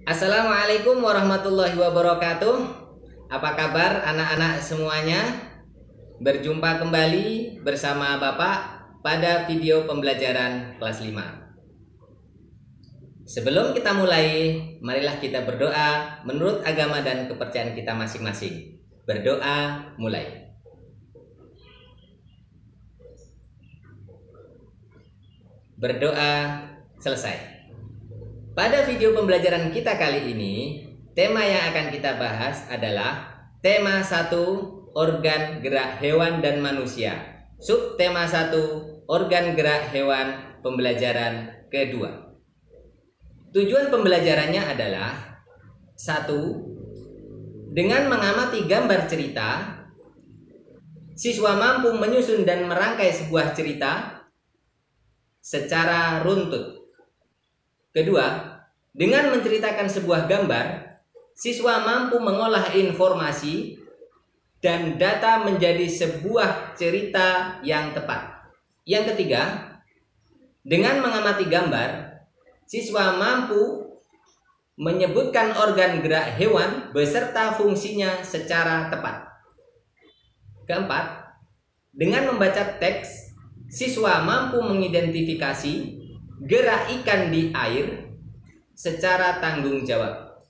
Assalamualaikum warahmatullahi wabarakatuh. Apa kabar anak-anak semuanya? Berjumpa kembali bersama Bapak pada video pembelajaran kelas 5. Sebelum kita mulai, marilah kita berdoa menurut agama dan kepercayaan kita masing-masing. Berdoa mulai. Berdoa selesai. Pada video pembelajaran kita kali ini, tema yang akan kita bahas adalah tema 1, organ gerak hewan dan manusia. Subtema 1, organ gerak hewan, pembelajaran kedua. Tujuan pembelajarannya adalah 1. Dengan mengamati gambar cerita, siswa mampu menyusun dan merangkai sebuah cerita secara runtut. Kedua, dengan menceritakan sebuah gambar, siswa mampu mengolah informasi dan data menjadi sebuah cerita yang tepat. Yang ketiga, dengan mengamati gambar, siswa mampu menyebutkan organ gerak hewan beserta fungsinya secara tepat. Keempat, dengan membaca teks, siswa mampu mengidentifikasi gerak ikan di air secara tanggung jawab.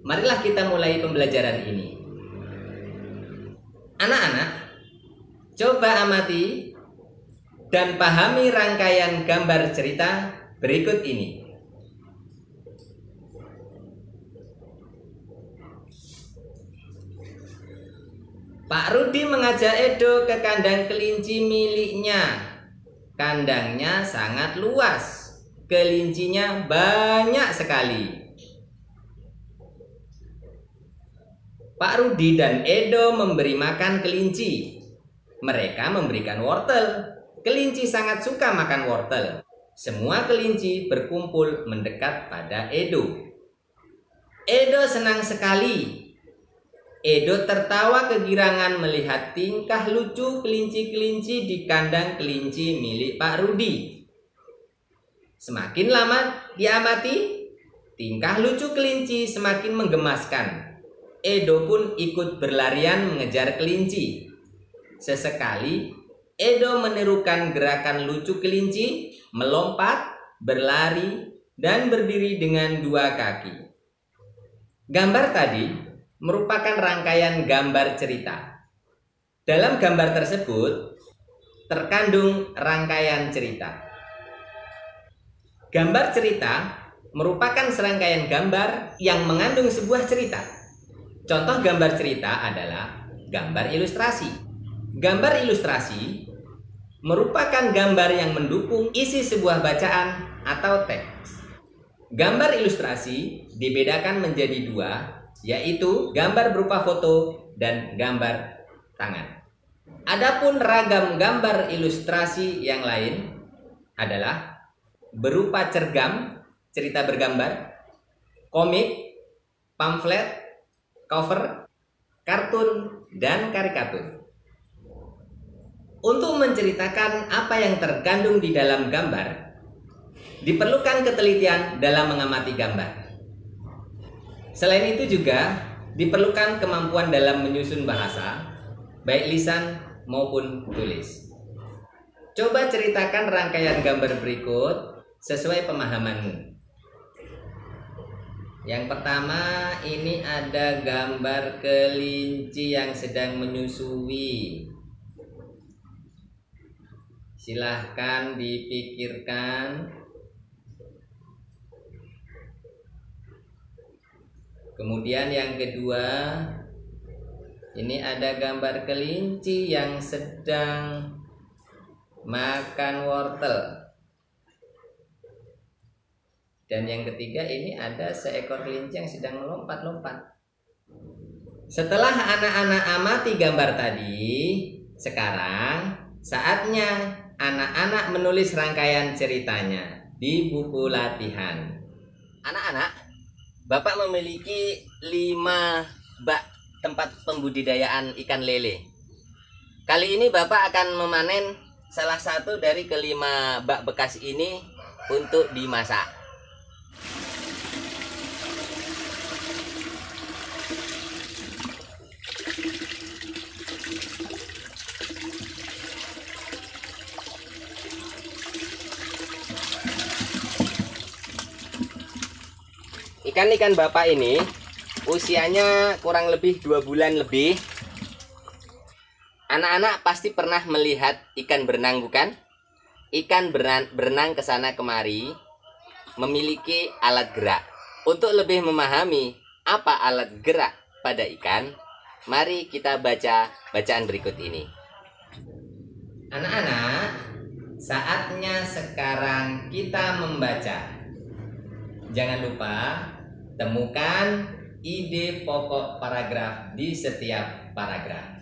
Marilah kita mulai pembelajaran ini. Anak-anak, coba amati dan pahami rangkaian gambar cerita berikut ini. Pak Rudi mengajak Edo ke kandang kelinci miliknya. Kandangnya sangat luas. Kelincinya banyak sekali. Pak Rudi dan Edo memberi makan kelinci. Mereka memberikan wortel. Kelinci sangat suka makan wortel. Semua kelinci berkumpul mendekat pada Edo. Edo senang sekali. Edo tertawa kegirangan melihat tingkah lucu kelinci-kelinci di kandang kelinci milik Pak Rudi. Semakin lama diamati, tingkah lucu kelinci semakin menggemaskan. Edo pun ikut berlarian mengejar kelinci. Sesekali, Edo menirukan gerakan lucu kelinci, melompat, berlari, dan berdiri dengan 2 kaki. Gambar tadi merupakan rangkaian gambar cerita. Dalam gambar tersebut terkandung rangkaian cerita. Gambar cerita merupakan serangkaian gambar yang mengandung sebuah cerita. Contoh gambar cerita adalah gambar ilustrasi. Gambar ilustrasi merupakan gambar yang mendukung isi sebuah bacaan atau teks. Gambar ilustrasi dibedakan menjadi 2, yaitu gambar berupa foto dan gambar tangan. Adapun ragam gambar ilustrasi yang lain adalah berupa cergam, cerita bergambar, komik, pamflet, cover, kartun, dan karikatur. Untuk menceritakan apa yang terkandung di dalam gambar, diperlukan ketelitian dalam mengamati gambar. Selain itu juga diperlukan kemampuan dalam menyusun bahasa, baik lisan maupun tulis. Coba ceritakan rangkaian gambar berikut sesuai pemahamanmu. Yang pertama, ini ada gambar kelinci yang sedang menyusui. Silahkan dipikirkan. Kemudian yang kedua, ini ada gambar kelinci yang sedang makan wortel. Dan yang ketiga, ini ada seekor kelinci yang sedang melompat-lompat. Setelah anak-anak amati gambar tadi, sekarang saatnya anak-anak menulis rangkaian ceritanya di buku latihan. Anak-anak, Bapak memiliki 5 bak tempat pembudidayaan ikan lele. Kali ini Bapak akan memanen salah satu dari kelima bak bekas ini untuk dimasak. Ikan-ikan Bapak ini usianya kurang lebih 2 bulan lebih. Anak-anak pasti pernah melihat ikan berenang, bukan? Ikan berenang ke sana kemari, memiliki alat gerak. Untuk lebih memahami apa alat gerak pada ikan, mari kita baca bacaan berikut ini. Anak-anak, saatnya sekarang kita membaca. Jangan lupa temukan ide pokok paragraf di setiap paragraf.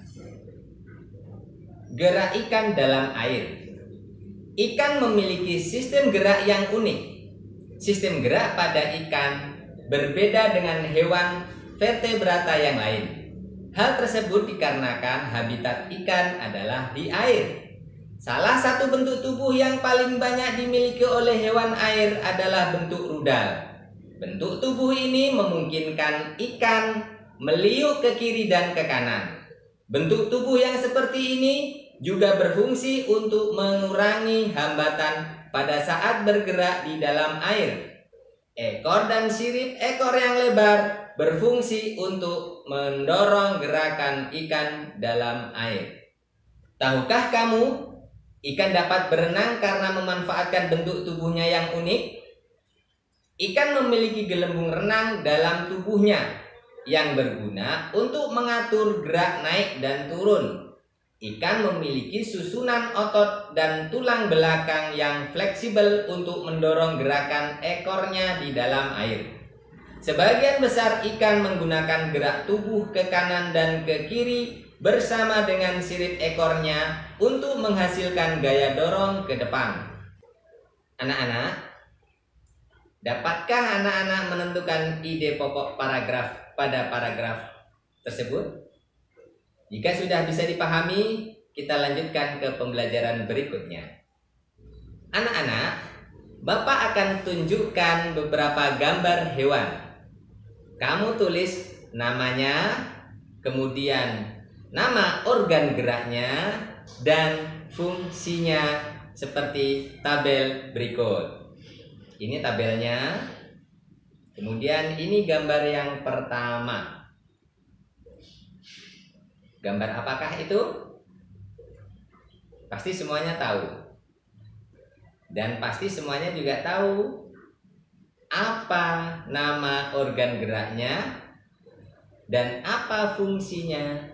Gerak ikan dalam air. Ikan memiliki sistem gerak yang unik. Sistem gerak pada ikan berbeda dengan hewan vertebrata yang lain. Hal tersebut dikarenakan habitat ikan adalah di air. Salah satu bentuk tubuh yang paling banyak dimiliki oleh hewan air adalah bentuk rudal. Bentuk tubuh ini memungkinkan ikan meliuk ke kiri dan ke kanan. Bentuk tubuh yang seperti ini juga berfungsi untuk mengurangi hambatan pada saat bergerak di dalam air. Ekor dan sirip ekor yang lebar berfungsi untuk mendorong gerakan ikan dalam air. Tahukah kamu, ikan dapat berenang karena memanfaatkan bentuk tubuhnya yang unik? Ikan memiliki gelembung renang dalam tubuhnya yang berguna untuk mengatur gerak naik dan turun. Ikan memiliki susunan otot dan tulang belakang yang fleksibel untuk mendorong gerakan ekornya di dalam air. Sebagian besar ikan menggunakan gerak tubuh ke kanan dan ke kiri bersama dengan sirip ekornya untuk menghasilkan gaya dorong ke depan. Anak-anak, dapatkah anak-anak menentukan ide pokok paragraf pada paragraf tersebut? Jika sudah bisa dipahami, kita lanjutkan ke pembelajaran berikutnya. Anak-anak, Bapak akan tunjukkan beberapa gambar hewan. Kamu tulis namanya, kemudian nama organ geraknya, dan fungsinya seperti tabel berikut. Ini tabelnya. Kemudian ini gambar yang pertama. Gambar apakah itu? Pasti semuanya tahu. Dan pasti semuanya juga tahu apa nama organ geraknya dan apa fungsinya.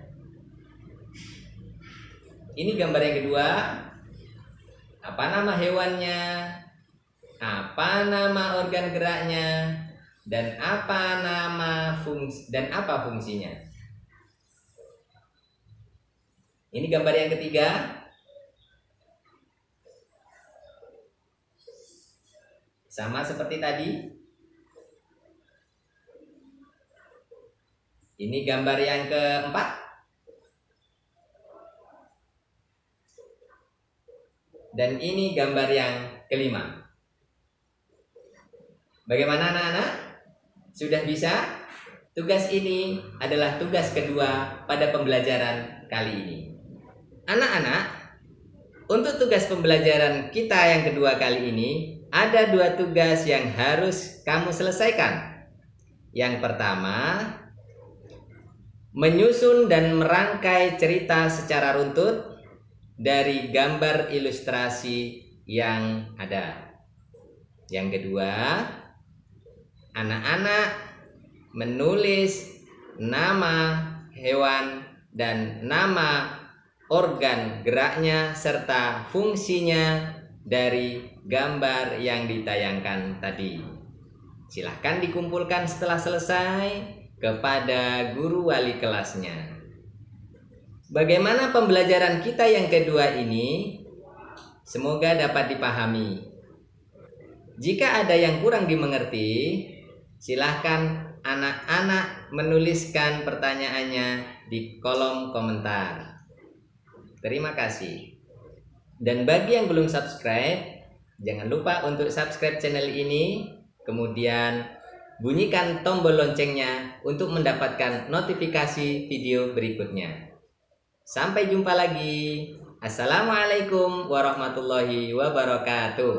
Ini gambar yang kedua. Apa nama hewannya? Apa nama organ geraknya? Dan apa fungsinya? Ini gambar yang ketiga. Sama seperti tadi. Ini gambar yang keempat. Dan ini gambar yang kelima. Bagaimana anak-anak? Sudah bisa? Tugas ini adalah tugas kedua pada pembelajaran kali ini. Anak-anak, untuk tugas pembelajaran kita yang kedua kali ini, ada 2 tugas yang harus kamu selesaikan. Yang pertama, menyusun dan merangkai cerita secara runtut dari gambar ilustrasi yang ada. Yang kedua, anak-anak menulis nama hewan dan nama organ geraknya serta fungsinya dari gambar yang ditayangkan tadi. Silahkan dikumpulkan setelah selesai kepada guru wali kelasnya. Bagaimana pembelajaran kita yang kedua ini? Semoga dapat dipahami. Jika ada yang kurang dimengerti, silahkan anak-anak menuliskan pertanyaannya di kolom komentar. Terima kasih. Dan bagi yang belum subscribe, jangan lupa untuk subscribe channel ini, kemudian bunyikan tombol loncengnya untuk mendapatkan notifikasi video berikutnya. Sampai jumpa lagi. Assalamualaikum warahmatullahi wabarakatuh.